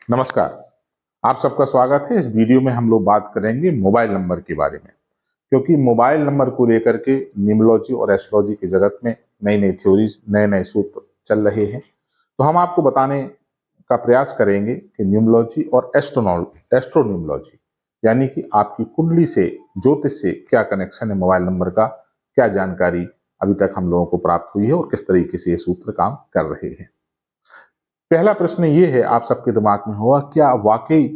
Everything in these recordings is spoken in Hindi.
नमस्कार। आप सबका स्वागत है। इस वीडियो में हम लोग बात करेंगे मोबाइल नंबर के बारे में, क्योंकि मोबाइल नंबर को लेकर के न्यूमरोलॉजी और एस्ट्रोलॉजी की जगत में नई-नई थ्योरीज, नए-नए सूत्र चल रहे हैं। तो हम आपको बताने का प्रयास करेंगे कि न्यूमरोलॉजी और एस्ट्रोन्यूमरोलॉजी यानी कि आपकी कुंडली से, ज्योतिष से क्या कनेक्शन है मोबाइल नंबर का, क्या जानकारी अभी तक हम लोगों को प्राप्त हुई है और किस तरीके से ये सूत्र काम कर रहे हैं। पहला प्रश्न ये है आप सबके दिमाग में होगा, क्या वाकई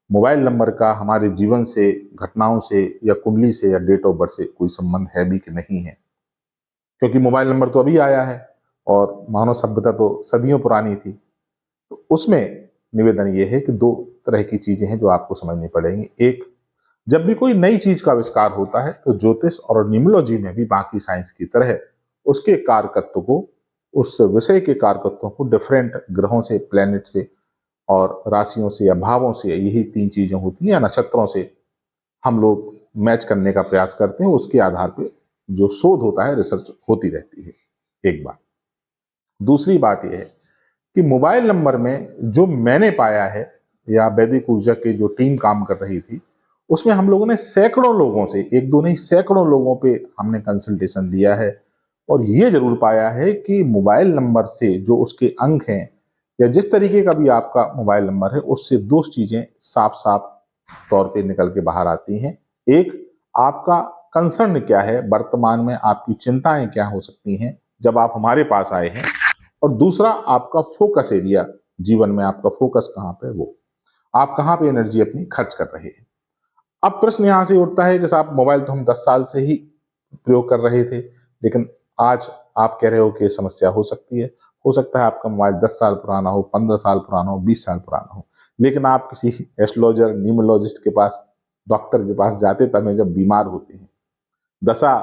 मोबाइल नंबर का हमारे जीवन से, घटनाओं से या कुंडली से या डेट ऑफ बर्थ से कोई संबंध है भी कि नहीं है? क्योंकि मोबाइल नंबर तो अभी आया है और मानव सभ्यता तो सदियों पुरानी थी। तो उसमें निवेदन ये है कि दो तरह की चीजें हैं जो आपको समझनी पड़ेंगी। एक, जब भी कोई नई चीज का आविष्कार होता है तो ज्योतिष और न्यूमरोलॉजी में भी बाकी साइंस की तरह उसके कारकत्व को, उस विषय के कारकत्वों को डिफरेंट ग्रहों से, प्लेनेट से और राशियों से या भावों से, यही तीन चीजें होती हैं, या नक्षत्रों से हम लोग मैच करने का प्रयास करते हैं। उसके आधार पे जो शोध होता है, रिसर्च होती रहती है। एक बात। दूसरी बात यह है कि मोबाइल नंबर में जो मैंने पाया है, या वैदिक ऊर्जा की जो टीम काम कर रही थी, उसमें हम लोगों ने सैकड़ों लोगों से, एक दो नहीं सैकड़ों लोगों पे हमने कंसल्टेशन दिया है और ये जरूर पाया है कि मोबाइल नंबर से जो उसके अंक हैं या जिस तरीके का भी आपका मोबाइल नंबर है, उससे दो चीजें साफ साफ तौर पे निकल के बाहर आती हैं। एक, आपका कंसर्न क्या है, वर्तमान में आपकी चिंताएं क्या हो सकती हैं जब आप हमारे पास आए हैं। और दूसरा, आपका फोकस एरिया, जीवन में आपका फोकस कहाँ पे, वो आप कहाँ पे एनर्जी अपनी खर्च कर रहे हैं। अब प्रश्न यहां से उठता है कि साहब, मोबाइल तो हम 10 साल से ही प्रयोग कर रहे थे, लेकिन आज आप कह रहे हो कि ये समस्या हो सकती है। हो सकता है आपका मोबाइल 10 साल पुराना हो, 15 साल पुराना हो, 20 साल पुराना हो, लेकिन आप किसी एस्ट्रोलॉजर, न्यूमरोलॉजिस्ट के पास, डॉक्टर के पास जाते तब हैं जब बीमार होते हैं। दशा,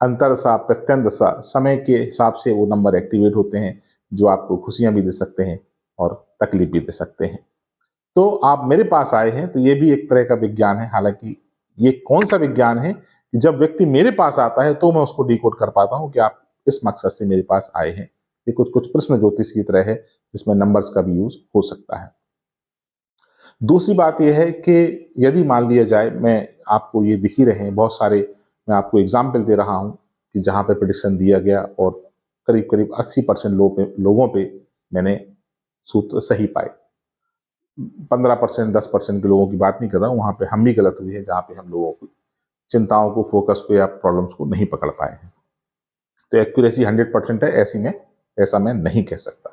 अंतरसा, प्रत्यंतसा, समय के हिसाब से वो नंबर एक्टिवेट होते हैं, जो आपको खुशियां भी दे सकते हैं और तकलीफ भी दे सकते हैं। तो आप मेरे पास आए हैं तो ये भी एक तरह का विज्ञान है। हालांकि ये कौन सा विज्ञान है कि जब व्यक्ति मेरे पास आता है तो मैं उसको डिकोड कर पाता हूं कि आप इस मकसद से मेरे पास आए हैं। ये कुछ कुछ प्रश्न ज्योतिष की तरह है, जिसमें नंबर्स का भी यूज हो सकता है। दूसरी बात यह है कि यदि मान लिया जाए, मैं आपको ये दिख ही रहे हैं बहुत सारे, मैं आपको एग्जाम्पल दे रहा हूं कि जहां पे प्रिडिक्शन दिया गया और करीब करीब 80% लोगों पे मैंने सूत्र सही पाए। 15%, 10% के लोगों की बात नहीं कर रहा हूँ, वहां पे हम भी गलत हुए हैं जहां पे हम लोगों की चिंताओं को, फोकस को या प्रॉब्लम्स को नहीं पकड़ पाए हैं। तो एक्यूरेसी 100% है, ऐसी में ऐसा मैं नहीं कह सकता।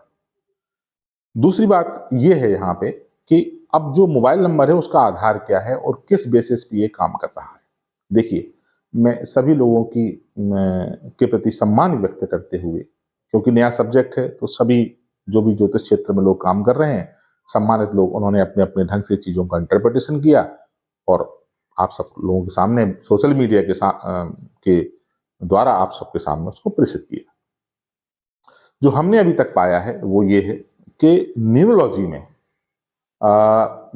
दूसरी बात यह है यहाँ पे कि अब जो मोबाइल नंबर है उसका आधार क्या है और किस बेसिस पे ये काम कर रहा है। देखिए, मैं सभी लोगों की के प्रति सम्मान व्यक्त करते हुए, क्योंकि नया सब्जेक्ट है तो सभी जो भी ज्योतिष क्षेत्र में लोग काम कर रहे हैं, सम्मानित लोग, उन्होंने अपने अपने ढंग से चीजों का इंटरप्रिटेशन किया और आप सब लोगों के सामने सोशल मीडिया के द्वारा आप सबके सामने उसको प्रेषित किया। जो हमने अभी तक पाया है वो ये है कि न्यूमरोलॉजी में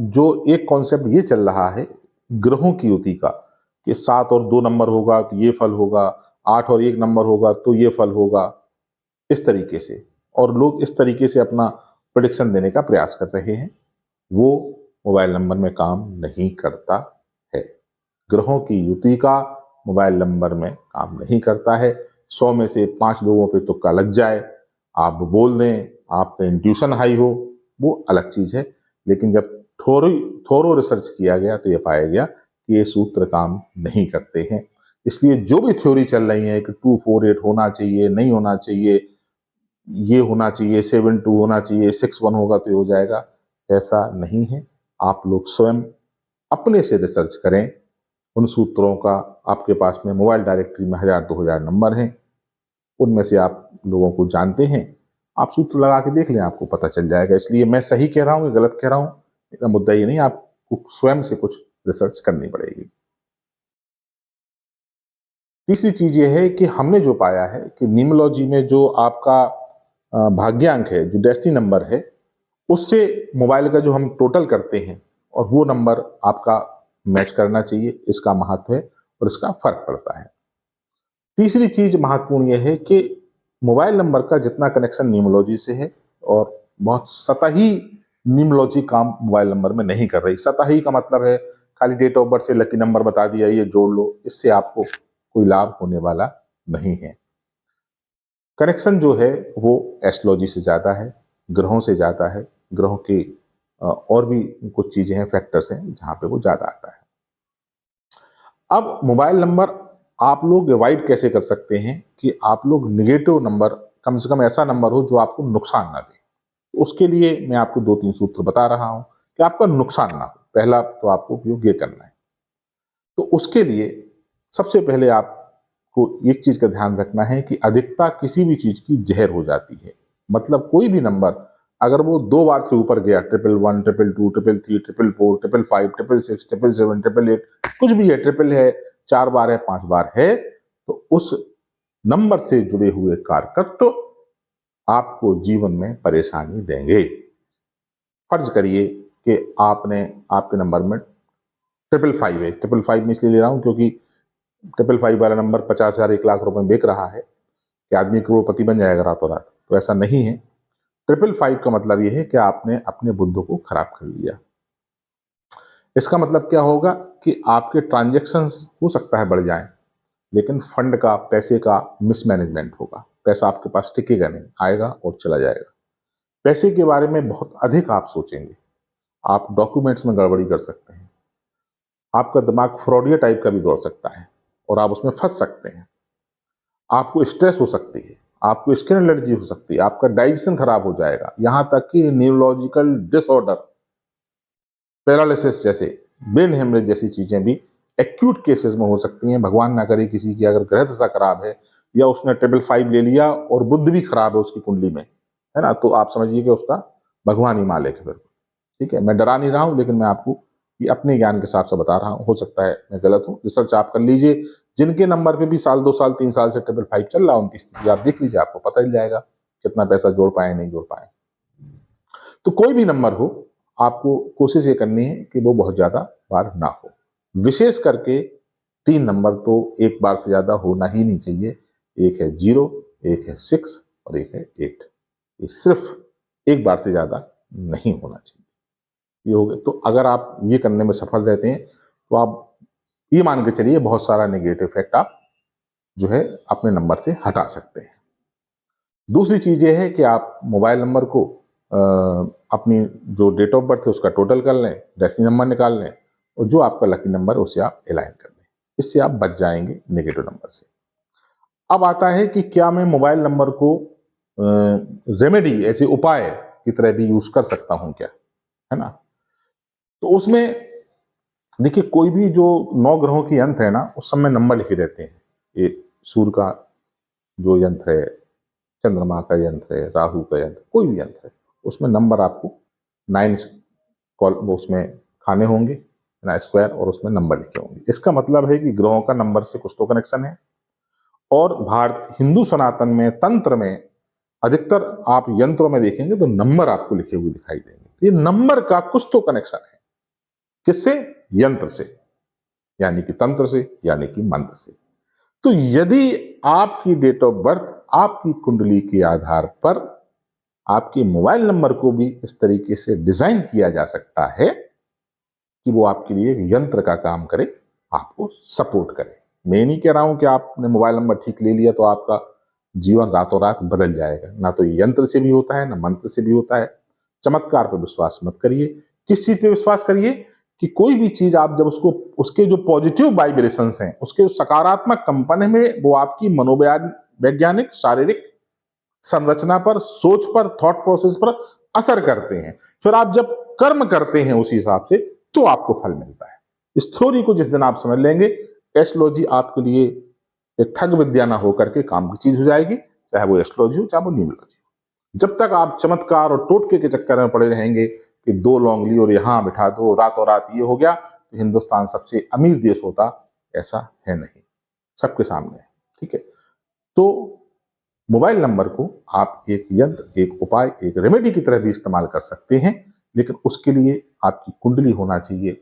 जो एक कॉन्सेप्ट ये चल रहा है ग्रहों की युति का, कि 7 और 2 नंबर होगा तो ये फल होगा, 8 और 1 नंबर होगा तो ये फल होगा, इस तरीके से, और लोग इस तरीके से अपना प्रेडिक्शन देने का प्रयास कर रहे हैं, वो मोबाइल नंबर में काम नहीं करता है। ग्रहों की युति का मोबाइल नंबर में काम नहीं करता है। 100 में से 5 लोगों पे तुक्का लग जाए, आप बोल दें, आपका इंट्यूशन हाई हो, वो अलग चीज है। लेकिन जब थोड़ी थोरो रिसर्च किया गया तो ये पाया गया कि ये सूत्र काम नहीं करते हैं। इसलिए जो भी थ्योरी चल रही है कि 248 होना चाहिए, नहीं होना चाहिए, ये होना चाहिए, 72 होना चाहिए, 61 होगा तो ये हो जाएगा, ऐसा नहीं है। आप लोग स्वयं अपने से रिसर्च करें उन सूत्रों का। आपके पास में मोबाइल डायरेक्टरी में 1000-2000 नंबर हैं, उनमें से आप लोगों को जानते हैं, आप सूत्र लगा के देख लें, आपको पता चल जाएगा। इसलिए मैं सही कह रहा हूँ या गलत कह रहा हूँ, मेरा मुद्दा ये नहीं, आपको स्वयं से कुछ रिसर्च करनी पड़ेगी। तीसरी चीज ये है कि हमने जो पाया है कि न्यूमरोलॉजी में जो आपका भाग्यांक है, जो डेस्टिनी नंबर है, उससे मोबाइल का जो हम टोटल करते हैं और वो नंबर आपका मैच करना चाहिए, इसका महत्व है और इसका फर्क पड़ता है। तीसरी चीज महत्वपूर्ण यह है कि मोबाइल नंबर का जितना कनेक्शन न्यूमरोलॉजी से है और बहुत सतही न्यूमरोलॉजी काम मोबाइल नंबर में नहीं कर रही। सतही का मतलब है खाली डेट ऑफ बर्थ से लकी नंबर बता दिया, ये जोड़ लो, इससे आपको कोई लाभ होने वाला नहीं है। कनेक्शन जो है वो एस्ट्रोलॉजी से ज़्यादा है, ग्रहों से ज़्यादा है। ग्रहों की और भी कुछ चीज़ें हैं, फैक्टर्स हैं, जहाँ पे वो ज़्यादा आता है। अब मोबाइल नंबर आप लोग अवॉइड कैसे कर सकते हैं कि आप लोग नेगेटिव नंबर, कम से कम ऐसा नंबर हो जो आपको नुकसान ना दे। उसके लिए मैं आपको 2-3 सूत्र बता रहा हूँ कि आपका नुकसान ना हो। पहला तो आपको उपयोग ये करना है। तो उसके लिए सबसे पहले आपको एक चीज़ का ध्यान रखना है कि अधिकता किसी भी चीज़ की ज़हर हो जाती है। मतलब कोई भी नंबर अगर वो 2 बार से ऊपर गया, 111, 222, 333, 444, 555, 666, 777, 888, कुछ भी है, ट्रिपल है, 4 बार है, 5 बार है, तो उस नंबर से जुड़े हुए कारकत्व आपको जीवन में परेशानी देंगे। फर्ज करिए कि आपके नंबर में 555 है। 555 में इसलिए ले रहा हूं क्योंकि 555 वाला नंबर 50,000 1 लाख रुपए में बिक रहा है कि आदमी करोड़पति बन जाएगा रातों रात। तो ऐसा नहीं है। 555 का मतलब यह है कि आपने अपने बुद्ध को खराब कर लिया। इसका मतलब क्या होगा कि आपके ट्रांजेक्शन्स हो सकता है बढ़ जाएं, लेकिन फंड का, पैसे का मिसमैनेजमेंट होगा। पैसा आपके पास टिकेगा नहीं, आएगा और चला जाएगा। पैसे के बारे में बहुत अधिक आप सोचेंगे। आप डॉक्यूमेंट्स में गड़बड़ी कर सकते हैं। आपका दिमाग फ्रॉडिया टाइप का भी दौड़ सकता है और आप उसमें फंस सकते हैं। आपको स्ट्रेस हो सकती है, आपको स्किन एलर्जी हो सकती है, आपका डाइजेशन खराब हो जाएगा, यहां तक कि न्यूरोलॉजिकल डिसऑर्डर, पैरालिसिस जैसे, ब्रेन हेमरेज जैसी चीजें भी एक्यूट केसेस में हो सकती हैं। भगवान ना करे किसी की अगर ग्रह दशा खराब है या उसने 555 ले लिया और बुद्ध भी खराब है उसकी कुंडली में, है ना, तो आप समझिए कि उसका भगवान ही मालिक है फिर। ठीक है, मैं डरा नहीं रहा हूं, लेकिन मैं आपको ये अपने ज्ञान के हिसाब से बता रहा हूं। हो सकता है मैं गलत हूं, रिसर्च आप कर लीजिए। जिनके नंबर पे भी साल 2 साल 3 साल से 555 चल रहा है, उनकी स्थिति आप देख लीजिए, आपको पता ही जाएगा कितना पैसा जोड़ पाए नहीं जोड़ पाए। तो कोई भी नंबर हो, आपको कोशिश ये करनी है कि वो बहुत ज्यादा बार ना हो। विशेष करके 3 नंबर तो एक बार से ज्यादा होना ही नहीं चाहिए। एक है 0, एक है 6 और एक है 8। ये सिर्फ एक बार से ज्यादा नहीं होना चाहिए। ये हो गए। तो अगर आप ये करने में सफल रहते हैं तो आप ये मान के चलिए बहुत सारा नेगेटिव इफेक्ट आप जो है अपने नंबर से हटा सकते हैं। दूसरी चीज ये है कि आप मोबाइल नंबर को अपनी जो डेट ऑफ बर्थ है उसका टोटल कर लें, डेस्टिनी नंबर निकाल लें और जो आपका लकी नंबर है उसे आप अलाइन कर लें। इससे आप बच जाएंगे नेगेटिव नंबर से। अब आता है कि क्या मैं मोबाइल नंबर को रेमेडी, ऐसे उपाय की तरह भी यूज कर सकता हूं क्या, है ना। तो उसमें देखिए, कोई भी जो 9 ग्रहों की यंत्र है ना, उस समय नंबर लिखे रहते हैं। एक सूर्य का जो यंत्र है, चंद्रमा का यंत्र है, राहु का यंत्र, कोई भी यंत्र है, उसमें नंबर आपको 9 कॉल उसमें खाने होंगे ना, स्क्वायर, और उसमें नंबर लिखे होंगे। इसका मतलब है कि ग्रहों का नंबर से कुछ तो कनेक्शन है। और भारत हिंदू सनातन में, तंत्र में अधिकतर आप यंत्रों में देखेंगे तो नंबर आपको लिखे हुए दिखाई देंगे। ये नंबर का कुछ तो कनेक्शन है। किससे? यंत्र से, यानी कि तंत्र से, यानी कि मंत्र से। तो यदि आपकी डेट ऑफ बर्थ, आपकी कुंडली के आधार पर आपके मोबाइल नंबर को भी इस तरीके से डिजाइन किया जा सकता है कि वो आपके लिए एक यंत्र का काम करे, आपको सपोर्ट करे। मैं नहीं कह रहा हूं कि आपने मोबाइल नंबर ठीक ले लिया तो आपका जीवन रातों रात बदल जाएगा। ना तो ये यंत्र से भी होता है, ना मंत्र से भी होता है। चमत्कार पर विश्वास मत करिए। किस चीज पे विश्वास करिए कि कोई भी चीज आप जब उसको, उसके जो पॉजिटिव वाइब्रेशंस हैं, उसके सकारात्मक कंपन में, वो आपकी मनोवैज्ञानिक, शारीरिक संरचना पर, सोच पर, थॉट प्रोसेस पर असर करते हैं। फिर आप जब कर्म करते हैं उसी हिसाब से, तो आपको फल मिलता है। इस थ्योरी को जिस दिन आप समझ लेंगे, एस्ट्रोलॉजी आपके लिए एक ठग विद्या ना होकर के काम की चीज हो जाएगी। चाहे वो एस्ट्रोलॉजी हो, चाहे वो न्यूमरोलॉजी हो। जब तक आप चमत्कार और टोटके के चक्कर में पड़े रहेंगे कि 2 लौंग ली और यहां बिठा दो, रातों रात ये हो गया, तो हिंदुस्तान सबसे अमीर देश होता, ऐसा है नहीं, सबके सामने है। ठीक है। तो मोबाइल नंबर को आप एक यंत्र, एक उपाय, एक रेमेडी की तरह भी इस्तेमाल कर सकते हैं, लेकिन उसके लिए आपकी कुंडली होना चाहिए,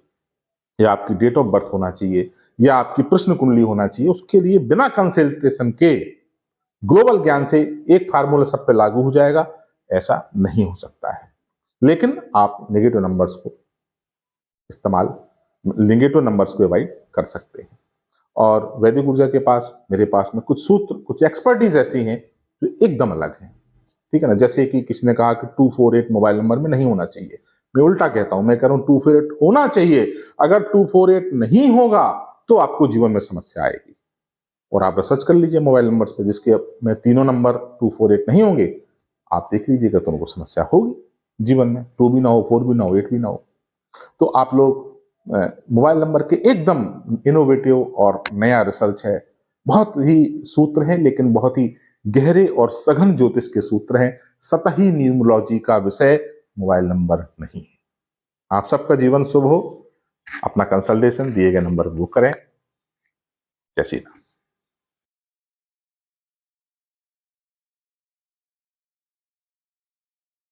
या आपकी डेट ऑफ बर्थ होना चाहिए, या आपकी प्रश्न कुंडली होना चाहिए। उसके लिए बिना कंसल्टेशन के ग्लोबल ज्ञान से एक फार्मूला सब पे लागू हो जाएगा, ऐसा नहीं हो सकता है। लेकिन आप नेगेटिव नंबर्स को इस्तेमाल नेगेटिव नंबर्स को अवॉइड कर सकते हैं। और वैदिक ऊर्जा के पास, मेरे पास में कुछ सूत्र, कुछ एक्सपर्टीज ऐसी हैं जो एकदम अलग हैं। ठीक है ना? जैसे कि किसी ने कहा कि 248 मोबाइल नंबर में नहीं होना चाहिए। मैं उल्टा कहता हूं, मैं कह रहा हूं 248 होना चाहिए। अगर 248 नहीं होगा तो आपको जीवन में समस्या आएगी। और आप रिसर्च कर लीजिए मोबाइल नंबर्स पे जिसके में तीनों नंबर 248 नहीं होंगे, आप देख लीजिएगा तो उनको समस्या होगी जीवन में। 2 भी ना हो, 4 भी ना हो, 8 भी ना हो। तो आप लोग मोबाइल नंबर के एकदम इनोवेटिव और नया रिसर्च है, बहुत ही सूत्र हैं, लेकिन बहुत ही गहरे और सघन ज्योतिष के सूत्र हैं। सतही न्यूमरोलॉजी का विषय मोबाइल नंबर नहीं है। आप सबका जीवन शुभ हो। अपना कंसल्टेशन दिए गए नंबर पर बुक करें। जय श्री राम।